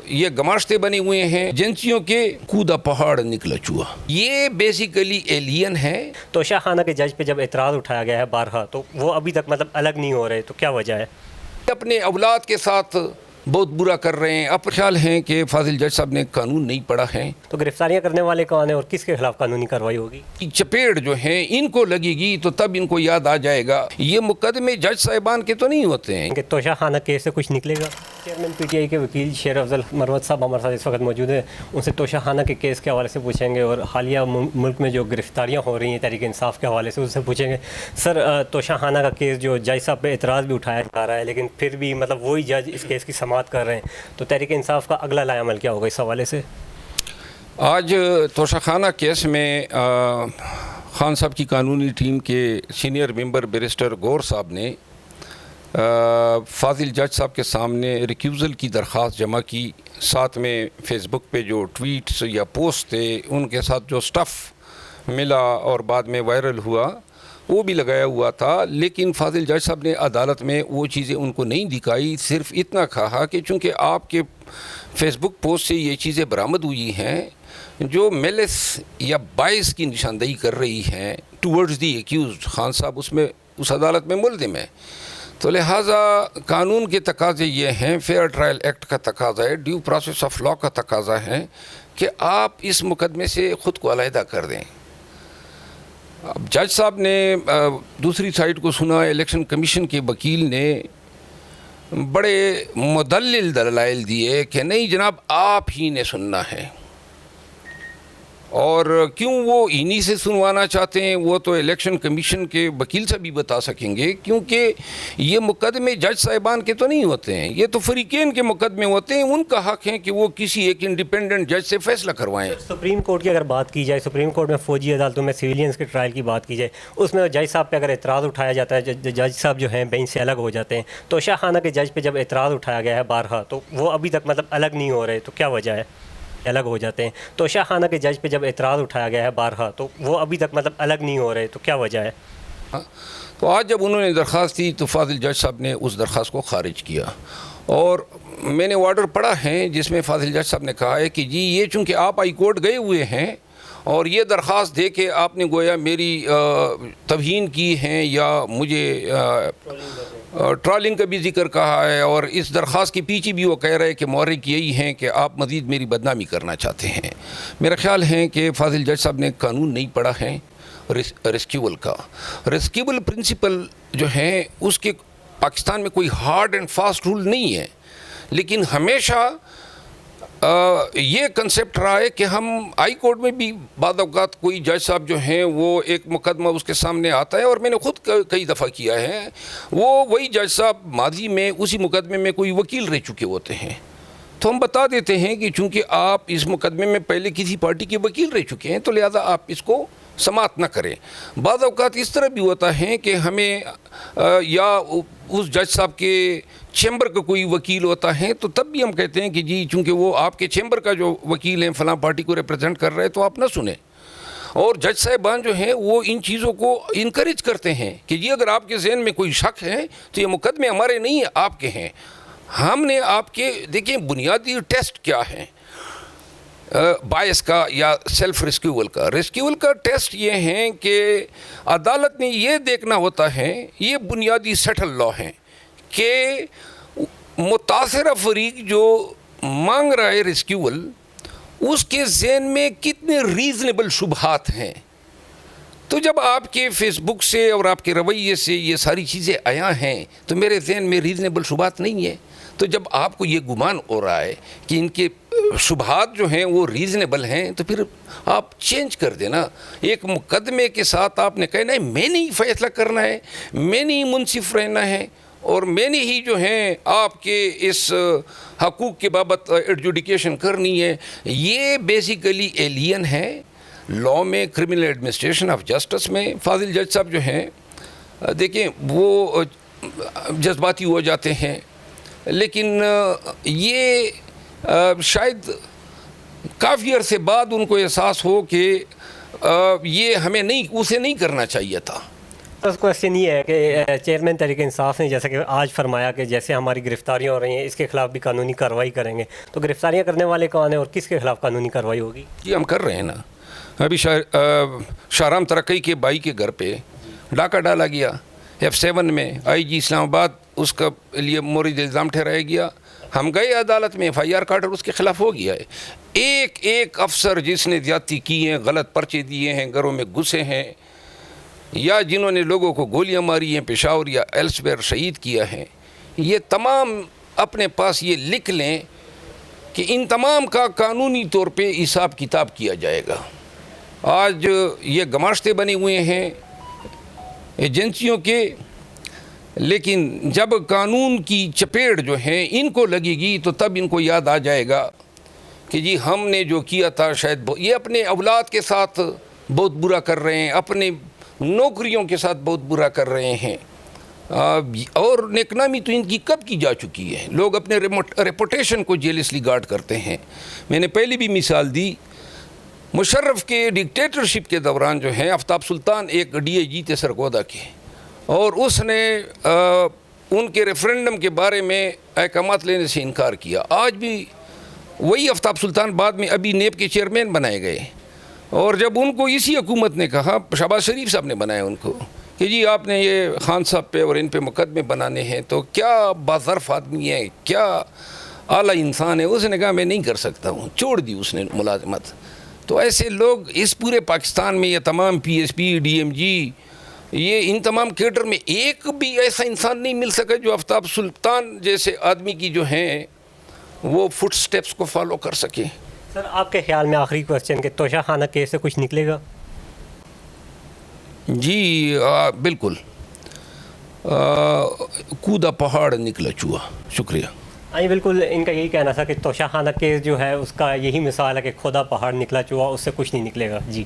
یہ گماشتے بنے ہوئے ہیں ایجنسیوں کے، کودا پہاڑ نکلا چوہا، یہ بیسیکلی ایلین ہے۔ توشہ خانہ کے جج پہ جب اعتراض اٹھایا گیا ہے بارہا، تو وہ ابھی تک مطلب الگ نہیں ہو رہے، تو کیا وجہ ہے؟ اپنے اولاد کے ساتھ بہت برا کر رہے ہیں۔ اب خیال ہے کہ فاضل جج صاحب نے قانون نہیں پڑھا ہے۔ تو گرفتاریاں کرنے والے کون ہیں اور کس کے خلاف قانونی کارروائی ہوگی؟ چپیڑ جو ہیں ان کو لگے گی تو تب ان کو یاد آ جائے گا، یہ مقدمے جج صاحبان کے تو نہیں ہوتے ہیں۔ کہ توشہ خانہ کیس سے کچھ نکلے گا؟ چیئرمین پی ٹی آئی کے وکیل شیر افضل مروت صاحب ہمارے ساتھ اس وقت موجود ہیں، ان سے توشہ خانہ کے کیس کے حوالے سے پوچھیں گے اور حالیہ ملک میں جو گرفتاریاں ہو رہی ہیں تحریک انصاف کے حوالے سے اس سے پوچھیں گے۔ سر، توشہ خانہ کا کیس جو جج صاحب پہ اعتراض بھی اٹھایا جا رہا ہے، لیکن پھر بھی مطلب وہی جج اس کیس کی سماعت کر رہے ہیں، تو تحریک انصاف کا اگلا لائحہ عمل کیا ہوگا اس حوالے سے؟ آج توشہ خانہ کیس میں خان صاحب کی قانونی ٹیم کے سینئر ممبر بیرسٹر گور صاحب نے فاضل جج صاحب کے سامنے ریکیوزل کی درخواست جمع کی، ساتھ میں فیس بک پہ جو ٹویٹس یا پوسٹ تھے ان کے ساتھ جو سٹف ملا اور بعد میں وائرل ہوا وہ بھی لگایا ہوا تھا، لیکن فاضل جج صاحب نے عدالت میں وہ چیزیں ان کو نہیں دکھائی، صرف اتنا کہا کہ چونکہ آپ کے فیس بک پوسٹ سے یہ چیزیں برآمد ہوئی ہیں جو میلس یا باعث کی نشاندہی کر رہی ہیں ٹورڈز دی ایکیوزڈ، خان صاحب اس میں اس عدالت میں ملزم ہے، تو لہٰذا قانون کے تقاضے یہ ہیں، فیئر ٹرائل ایکٹ کا تقاضا ہے، ڈیو پروسیس آف لاء کا تقاضا ہے کہ آپ اس مقدمے سے خود کو علیحدہ کر دیں۔ اب جج صاحب نے دوسری سائڈ کو سنا، الیکشن کمیشن کے وکیل نے بڑے مدلل دلائل دیے کہ نہیں جناب آپ ہی نے سننا ہے، اور کیوں وہ انہی سے سنوانا چاہتے ہیں وہ تو الیکشن کمیشن کے وکیل سے بھی بتا سکیں گے، کیونکہ یہ مقدمے جج صاحبان کے تو نہیں ہوتے ہیں، یہ تو فریقین کے مقدمے ہوتے ہیں، ان کا حق ہے کہ وہ کسی ایک انڈیپینڈنٹ جج سے فیصلہ کروائیں۔ سپریم کورٹ کی اگر بات کی جائے، سپریم کورٹ میں فوجی عدالتوں میں سویلینز کے ٹرائل کی بات کی جائے، اس میں جج صاحب پہ اگر اعتراض اٹھایا جاتا ہے، جج صاحب جو ہیں بینچ سے الگ ہو جاتے ہیں، توشہ خانہ کے جج پہ جب اعتراض اٹھایا گیا ہے بارہا، تو وہ ابھی تک مطلب الگ نہیں ہو رہے، تو کیا وجہ ہے؟ الگ ہو جاتے ہیں۔ توشہ خانہ کے جج پہ جب اعتراض اٹھایا گیا ہے بارہا، تو وہ ابھی تک مطلب الگ نہیں ہو رہے، تو کیا وجہ ہے؟ تو آج جب انہوں نے درخواست دی تو فاضل جج صاحب نے اس درخواست کو خارج کیا، اور میں نے آرڈر پڑھا ہے جس میں فاضل جج صاحب نے کہا ہے کہ جی یہ چونکہ آپ ہائی کورٹ گئے ہوئے ہیں اور یہ درخواست دے کے آپ نے گویا میری توہین کی ہے یا مجھے ٹرالنگ کا بھی ذکر کہا ہے، اور اس درخواست کے پیچھے بھی وہ کہہ رہے کہ محرک یہی ہیں کہ آپ مزید میری بدنامی کرنا چاہتے ہیں۔ میرا خیال ہے کہ فاضل جج صاحب نے قانون نہیں پڑھا ہے ریسکیول کا۔ ریسکیول پرنسپل جو ہیں اس کے پاکستان میں کوئی ہارڈ اینڈ فاسٹ رول نہیں ہے، لیکن ہمیشہ یہ کنسیپٹ رہا ہے کہ ہم ہائی کورٹ میں بھی بعض اوقات کوئی جج صاحب جو ہیں وہ ایک مقدمہ اس کے سامنے آتا ہے، اور میں نے خود کئی دفعہ کیا ہے، وہی جج صاحب ماضی میں اسی مقدمے میں کوئی وکیل رہ چکے ہوتے ہیں، تو ہم بتا دیتے ہیں کہ چونکہ آپ اس مقدمے میں پہلے کسی پارٹی کے وکیل رہ چکے ہیں تو لہذا آپ اس کو سماعت نہ کریں۔ بعض اوقات اس طرح بھی ہوتا ہے کہ ہمیں یا اس جج صاحب کے چیمبر کا کوئی وکیل ہوتا ہے تو تب بھی ہم کہتے ہیں کہ جی چونکہ وہ آپ کے چیمبر کا جو وکیل ہیں فلاں پارٹی کو ریپرزینٹ کر رہے تو آپ نہ سنیں، اور جج صاحبان جو ہیں وہ ان چیزوں کو انکریج کرتے ہیں کہ جی اگر آپ کے ذہن میں کوئی شک ہے تو یہ مقدمے ہمارے نہیں ہیں، آپ کے ہیں۔ ہم نے آپ کے دیکھیں بنیادی ٹیسٹ کیا ہے باعث کا یا سیلف ریسکیول کا۔ ریسکیول کا ٹیسٹ یہ ہیں کہ عدالت نے یہ دیکھنا ہوتا ہے، یہ بنیادی سیٹل لا ہیں کہ متاثرہ فریق جو مانگ رہا ہے ریسکیول اس کے ذہن میں کتنے ریزنیبل شبہات ہیں۔ تو جب آپ کے فیس بک سے اور آپ کے رویے سے یہ ساری چیزیں آیا ہیں تو میرے ذہن میں ریزنیبل شبہات نہیں ہیں، تو جب آپ کو یہ گمان ہو رہا ہے کہ ان کے شبہات جو ہیں وہ ریزنیبل ہیں تو پھر آپ چینج کر دینا۔ ایک مقدمے کے ساتھ آپ نے کہنا ہے میں نے ہی فیصلہ کرنا ہے، میں نے ہی منصف رہنا ہے، اور میں نے ہی جو ہیں آپ کے اس حقوق کے بابت ایڈجوڈیکیشن کرنی ہے۔ یہ بیسیکلی ایلین ہے لاء میں، کرمنل ایڈمنسٹریشن آف جسٹس میں۔ فاضل جج صاحب جو ہیں دیکھیں وہ جذباتی ہو جاتے ہیں، لیکن یہ شاید کافی عرصے بعد ان کو احساس ہو کہ یہ ہمیں نہیں، اسے نہیں کرنا چاہیے تھا۔ بس کوشچن یہ ہے کہ چیئرمین تحریک انصاف نے جیسا کہ آج فرمایا کہ جیسے ہماری گرفتاریاں ہو رہی ہیں اس کے خلاف بھی قانونی کارروائی کریں گے، تو گرفتاریاں کرنے والے کون ہیں اور کس کے خلاف قانونی کارروائی ہوگی؟ یہ ہم کر رہے ہیں نا. ابھی شاہرام ترقی کے بھائی کے گھر پہ ڈاکہ ڈالا گیا F7 میں، IG اسلام آباد اس کا لیے مورد الزام ٹھہرایا گیا. ہم گئے عدالت میں، FIR کا آرڈر اس کے خلاف ہو گیا ہے. ایک ایک افسر جس نے زیادتی کی ہیں، غلط پرچے دیے ہیں، گھروں میں گھسے ہیں، یا جنہوں نے لوگوں کو گولیاں ماری ہیں پشاور یا ایلسویر شہید کیا ہے، یہ تمام اپنے پاس یہ لکھ لیں کہ ان تمام کا قانونی طور پہ حساب کتاب کیا جائے گا. آج یہ گماشتے بنے ہوئے ہیں ایجنسیوں کے، لیکن جب قانون کی چپیٹ جو ہے ان کو لگے گی تو تب ان کو یاد آ جائے گا کہ جی ہم نے جو کیا تھا شاید یہ اپنے اولاد کے ساتھ بہت برا کر رہے ہیں، اپنے نوکریوں کے ساتھ بہت برا کر رہے ہیں. اور نیک نامی تو ان کی کب کی جا چکی ہے. لوگ اپنے ریپوٹیشن کو جیلسلی گارڈ کرتے ہیں. میں نے پہلے بھی مثال دی، مشرف کے ڈکٹیٹرشپ کے دوران جو ہیں آفتاب سلطان ایک DIG تھے سرگودا کے، اور اس نے ان کے ریفرنڈم کے بارے میں احکامات لینے سے انکار کیا. آج بھی وہی آفتاب سلطان بعد میں ابھی نیب کے چیئرمین بنائے گئے، اور جب ان کو اسی حکومت نے کہا، شہباز شریف صاحب نے بنایا ان کو، کہ جی آپ نے یہ خان صاحب پہ اور ان پہ مقدمے بنانے ہیں، تو کیا باظرف آدمی ہے، کیا اعلیٰ انسان ہے. اس نے کہا میں نہیں کر سکتا ہوں، چھوڑ دی اس نے ملازمت. تو ایسے لوگ اس پورے پاکستان میں یہ تمام PSP DMG یہ ان تمام کیڈر میں ایک بھی ایسا انسان نہیں مل سکا جو آفتاب سلطان جیسے آدمی کی جو ہیں وہ فٹ سٹیپس کو فالو کر سکے. سر آپ کے خیال میں آخری کوشچن کہ توشہ خانہ کیس سے کچھ نکلے گا؟ جی بالکل، کودا پہاڑ نکلا چوہا. شکریہ. ہاں بالکل، ان کا یہی کہنا تھا کہ توشہ خانہ کیس جو ہے اس کا یہی مثال ہے کہ کھودا پہاڑ نکلا چوہا، اس سے کچھ نہیں نکلے گا. جی